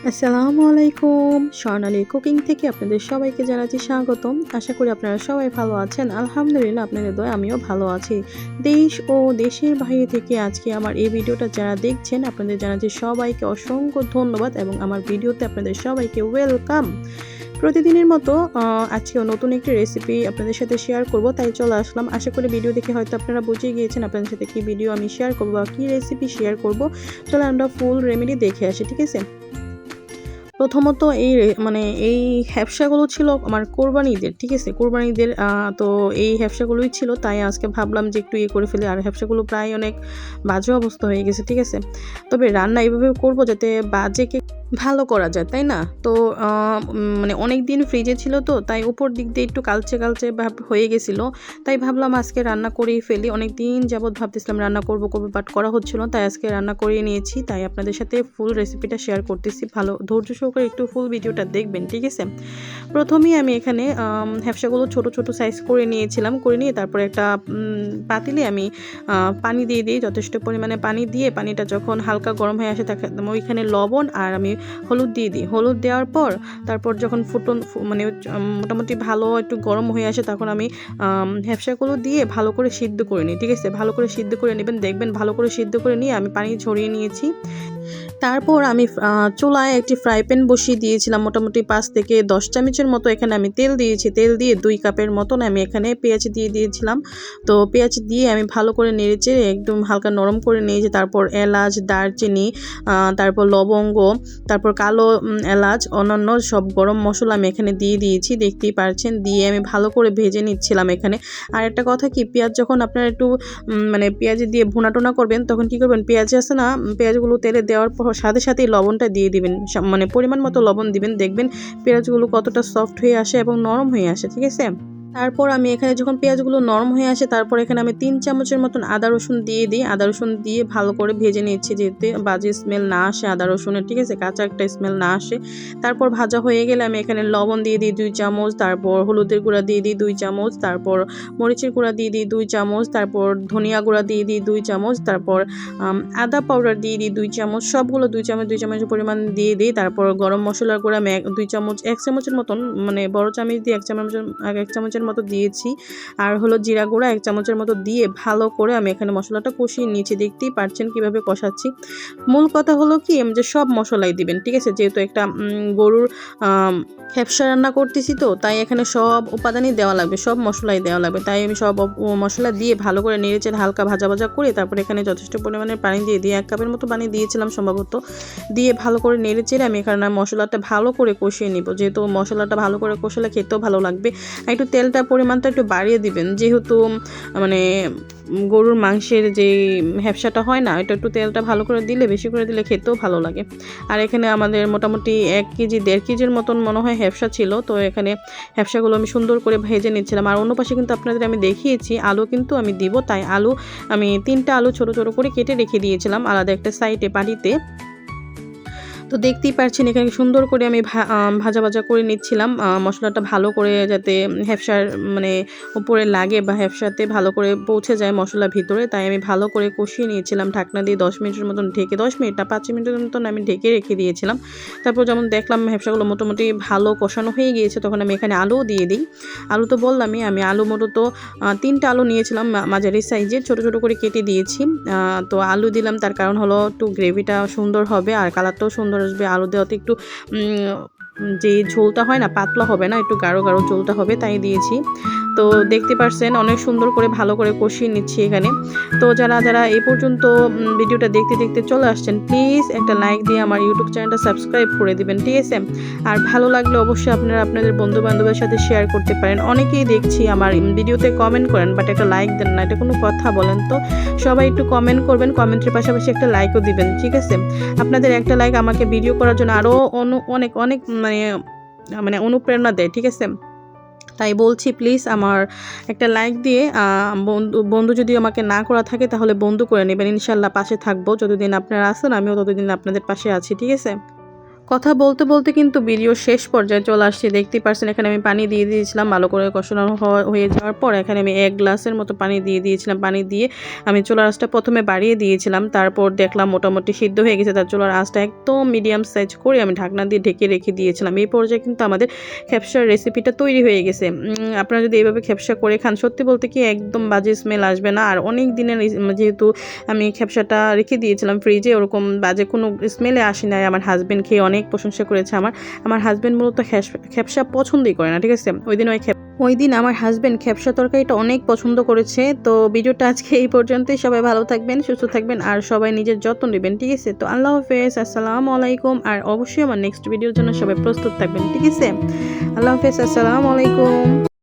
আসসালামু আলাইকুম, স্বর্ণালী কুকিং থেকে আপনাদের সবাইকে জানাচ্ছি স্বাগতম। আশা করি আপনারা সবাই ভালো আছেন। আলহামদুলিল্লাহ, আপনাদের দয়ায় আমিও ভালো আছি। দেশ ও দেশের বাইরে থেকে আজকে আমার এই ভিডিওটা যারা দেখছেন আপনাদের জানাচ্ছি সবাইকে অসংখ্য ধন্যবাদ এবং আমার ভিডিওতে আপনাদের সবাইকে ওয়েলকাম। প্রতিদিনের মতো আজকেও নতুন একটি রেসিপি আপনাদের সাথে শেয়ার করব, তাই চলে আসলাম। আশা করি ভিডিও দেখে হয়তো আপনারা বুঝে গিয়েছেন আপনাদের সাথে কি ভিডিও আমি শেয়ার করবো বা কী রেসিপি শেয়ার করব। চলো আমরা ফুল রেমেডি দেখে আসি, ঠিক আছে। প্রথমত এই হ্যাপসাগুলো ছিল আমার কোরবানি ঈদের, ঠিক আছে। কোরবানি ঈদের তো এই হ্যাপসাগুলোই ছিল, তাই আজকে ভাবলাম যে একটু করে ফেলি। আর হ্যাপসাগুলো প্রায় অনেক বাজে অবস্থা হয়ে গেছে, ঠিক আছে। তবে রান্না এইভাবে করবো যাতে বাজেকে ভালো করা যায়, তাই না। তো অনেক দিন ফ্রিজে ছিল, তো তাই উপর দিক দিয়ে একটু কালচে কালচে ভাব হয়ে গেছিলো। তাই ভাবলাম আজকে রান্না করেই ফেলি। অনেক দিন যাবৎ ভাবতেছিলাম রান্না করবো বাট করা হচ্ছিল, তাই আজকে রান্না করে নিয়েছি। তাই আপনাদের সাথে ফুল রেসিপিটা শেয়ার করতেছি। ভালো ধৈর্য সহকারে একটু ফুল ভিডিওটা দেখবেন, ঠিক আছে। প্রথমেই আমি এখানে হ্যাপসাগুলো ছোট ছোট সাইজ করে নিয়েছিলাম। করে নিয়ে তারপরে একটা পাতিলে আমি পানি দিয়ে দিই, যথেষ্ট পরিমাণে পানি দিয়ে পানিটা যখন হালকা গরম হয়ে আসে ওইখানে লবণ আর আমি হলুদ দিয়ে দিই। হলুদ দেওয়ার পর তারপর যখন মোটামুটি ভালো একটু গরম হয়ে আসে তখন আমি হ্যাপসাগুলো দিয়ে ভালো করে সিদ্ধ করে নিই, ঠিক আছে। ভালো করে সিদ্ধ করে নেবেন, দেখবেন ভালো করে সিদ্ধ করে নিয়ে আমি পানি ঝরিয়ে নিয়েছি। তারপর আমি চুলায় একটি ফ্রাই প্যান বসিয়ে দিয়েছিলাম। মোটামুটি 5 থেকে 10 চামচের মতো এখানে আমি তেল দিয়েছি। তেল দিয়ে 2 কাপের মতন আমি এখানে পেঁয়াজ দিয়ে দিয়েছিলাম। তো পেঁয়াজ দিয়ে আমি ভালো করে নেড়েচেড়ে একদম হালকা নরম করে নিয়েছি। তারপর এলাচ, দারচিনি, তারপর লবঙ্গ, তারপর কালো এলাচ, অন্যান্য সব গরম মশলা আমি এখানে দিয়ে দিয়েছি, দেখতেই পারছেন। দিয়ে আমি ভালো করে ভেজে নিচ্ছিলাম এখানে। আর একটা কথা কি, পেঁয়াজ যখন আপনারা একটু পেঁয়াজ দিয়ে ভুনা টোনা করবেন তখন কি করবেন, পেঁয়াজ আছে না, পেঁয়াজগুলো তেলে দেওয়ার পর সাথে সাথেই লবণটা দিয়ে দিবেন, পরিমাণ মতো লবণ দিবেন। দেখবেন পেঁয়াজগুলো কতটা সফট হয়ে আসে এবং নরম হয়ে আসে, ঠিক আছে। তারপর আমি এখানে যখন পেঁয়াজগুলো নরম হয়ে আসে তারপর এখানে আমি 3 চামচের মতন আদা রসুন দিয়ে দিই। আদা রসুন দিয়ে ভালো করে ভেজে নিচ্ছি যাতে বাজে স্মেল না আসে আদা রসুনের, ঠিক আছে, কাঁচা একটা স্মেল না আসে। তারপর ভাজা হয়ে গেলে আমি এখানে লবণ দিয়ে দিই 2 চামচ, তারপর হলুদের গুঁড়া দিয়ে দিই 2 চামচ, তারপর মরিচের গুঁড়া দিয়ে দিই 2 চামচ, তারপর ধনিয়া গুঁড়া দিয়ে দিই 2 চামচ, তারপর আদা পাউডার দিয়ে দিই 2 চামচ, সবগুলো 2 চামচ 2 চামচের পরিমাণ দিয়ে দিই। তারপর গরম মশলার গুঁড়া আমি 2 চামচ, 1 চামচের মতন, বড় চামচ দিয়ে 1 চামচের মতো দিয়েছি। আর হলো জিরা গুঁড়া 1 চামচের মতো দিয়ে ভালো করে আমি এখানে মশলাটা কষিয়ে নিয়েছি। দেখতেই পাচ্ছেন কিভাবে কষাচ্ছি। মূল কথা হলো কি যে সব মশলাই দিবেন, ঠিক আছে। যেহেতু একটা গরুর হ্যাপসা রান্না করতেছি, তো তাই এখানে সব উপাদানই দেওয়া লাগবে, সব মশলাই দেওয়া লাগবে। তাই আমি সব মশলা দিয়ে ভালো করে নেড়েচেড়ে হালকা ভাজা ভাজা করে তারপর এখানে যথেষ্ট পরিমাণে পানি দিয়ে 1 কাপের মতো পানি দিয়েছিলাম সম্ভবত। দিয়ে ভালো করে নেড়েচেড়ে আমি এখানে মশলাটা ভালো করে কষিয়ে নিব। যেহেতু মশলাটা ভালো করে কষালে খেতেও ভালো লাগবে। একটু তেলটা পরিমাণটা একটু বাড়িয়ে দিবেন, যেহেতু গরুর মাংসের যে হ্যাপসাটা হয় না, এটা একটু তেলটা ভালো করে দিলে, বেশি করে দিলে খেতেও ভালো লাগে। আর এখানে আমাদের মোটামুটি 1 কেজি 1.5 কেজির মতন মনে হয় হ্যাপসা ছিল। তো এখানে হ্যাপসাগুলো আমি সুন্দর করে ভেজে নিচ্ছিলাম। আর অন্য পাশে কিন্তু আপনাদের আমি দেখিয়েছি আলু কিন্তু আমি দিব, তাই আমি 3টা আলু ছোট ছোট করে কেটে রেখে দিয়েছিলাম আলাদা একটা সাইডে বাড়িতে। তো দেখতেই পাচ্ছেন এখানে সুন্দর করে আমি ভাজা ভাজা করে নিচ্ছিলাম মশলাটা ভালো করে, যাতে হ্যাপসার উপরে লাগে বা হ্যাপসাতে ভালো করে পৌঁছে যায় মশলা ভিতরে। তাই আমি ভালো করে কষিয়ে নিয়েছিলাম ঢাকনা দিয়ে 10 মিনিটের মতন ঢেকে, 10 মিনিট না 5 মিনিটের মতন আমি ঢেকে রেখে দিয়েছিলাম। তারপর যেমন দেখলাম হ্যাপসাগুলো মোটামুটি ভালো কষানো হয়ে গিয়েছে, তখন আমি এখানে আলুও দিয়ে দিই। আলু তো বললামই, আমি আলু মূলত 3টা আলু নিয়েছিলাম, মাঝারি সাইজের ছোট ছোট করে কেটে দিয়েছি। তো আলু দিলাম, তার কারণ হলো একটু গ্রেভিটা সুন্দর হবে আর কালারটাও সুন্দর আসবে। আলু দেওয়াতে একটু যে ঝোলটা হয় না, পাতলা হবে না, একটু গাঢ় গাঢ় ঝোলটা হবে, তাই দিয়েছি। তো দেখতে পাচ্ছেন অনেক সুন্দর করে ভালো করে কষিয়ে নিচ্ছি এখানে। তো যারা যারা এই পর্যন্ত ভিডিওটা দেখতে দেখতে চলে আসছেন, প্লিজ একটা লাইক দিয়ে আমার ইউটিউব চ্যানেলটা সাবস্ক্রাইব করে দিবেন, ঠিক আছে। আর ভালো লাগলে অবশ্যই আপনারা আপনাদের বন্ধু বান্ধবের সাথে শেয়ার করতে পারেন। অনেকেই দেখছি আমার ভিডিওতে কমেন্ট করেন বাট একটা লাইক দেন না, এটা কোনো কথা বলেন তো। সবাই একটু কমেন্ট করবেন, কমেন্টের পাশাপাশি একটা লাইকও দিবেন, ঠিক আছে। আপনাদের একটা লাইক আমাকে ভিডিও করার জন্য আরও অনেক অনেক অনুপ্রেরণা দেয়, ঠিক আছে। তাই বলছি প্লিজ আমার একটা লাইক দিয়ে বন্ধু যদি আমাকে না করা থাকে তাহলে বন্ধু করে নেবেন। ইনশাল্লাহ পাশে থাকবো, যতদিন আপনারা আছেন আমিও ততদিন আপনাদের পাশে আছি, ঠিক আছে। কথা বলতে বলতে কিন্তু ভিডিও শেষ পর্যায়ে চলে আসছে। দেখতেই পারছেন এখানে আমি পানি দিয়ে দিয়েছিলাম, ভালো করে কষানো হয়ে যাওয়ার পর এখানে আমি 1 গ্লাসের মতো পানি দিয়ে দিয়েছিলাম। পানি দিয়ে আমি চুলার আঁচটা প্রথমে বাড়িয়ে দিয়েছিলাম, তারপর দেখলাম মোটামুটি সিদ্ধ হয়ে গেছে। তার চুলার আঁচটা একদম মিডিয়াম সাইজ করে আমি ঢাকনা দিয়ে ঢেকে রেখে দিয়েছিলাম। এই পর্যায়ে কিন্তু আমাদের খেপসার রেসিপিটা তৈরি হয়ে গেছে। আপনারা যদি এইভাবে খেপসা করে খান, সত্যি বলতে কি একদম বাজে স্মেল আসবে না। আর অনেক দিনের, যেহেতু আমি খেপসাটা রেখে দিয়েছিলাম ফ্রিজে, ওরকম বাজে কোনো স্মেলে আসে নাই। আমার হাজবেন্ড খেয়ে অনেক প্রশংসা করেছে। আমার হাজবেন্ড মূলত খেপসা পছন্দই করে না, ঠিক আছে। ওই দিন আমার হাজবেন্ড খেপসা তরকারিটা অনেক পছন্দ করেছে। তো ভিডিওটা আজকে এই পর্যন্তই। সবাই ভালো থাকবেন, সুস্থ থাকবেন, আর সবাই নিজের যত্ন নেবেন, ঠিক আছে। তো আল্লাহ হাফেজ, আসসালামু আলাইকুম। আর অবশ্যই আমার নেক্সট ভিডিওর জন্য সবাই প্রস্তুত থাকবেন, ঠিক আছে। আল্লাহ হাফেজ, আসসালামু আলাইকুম।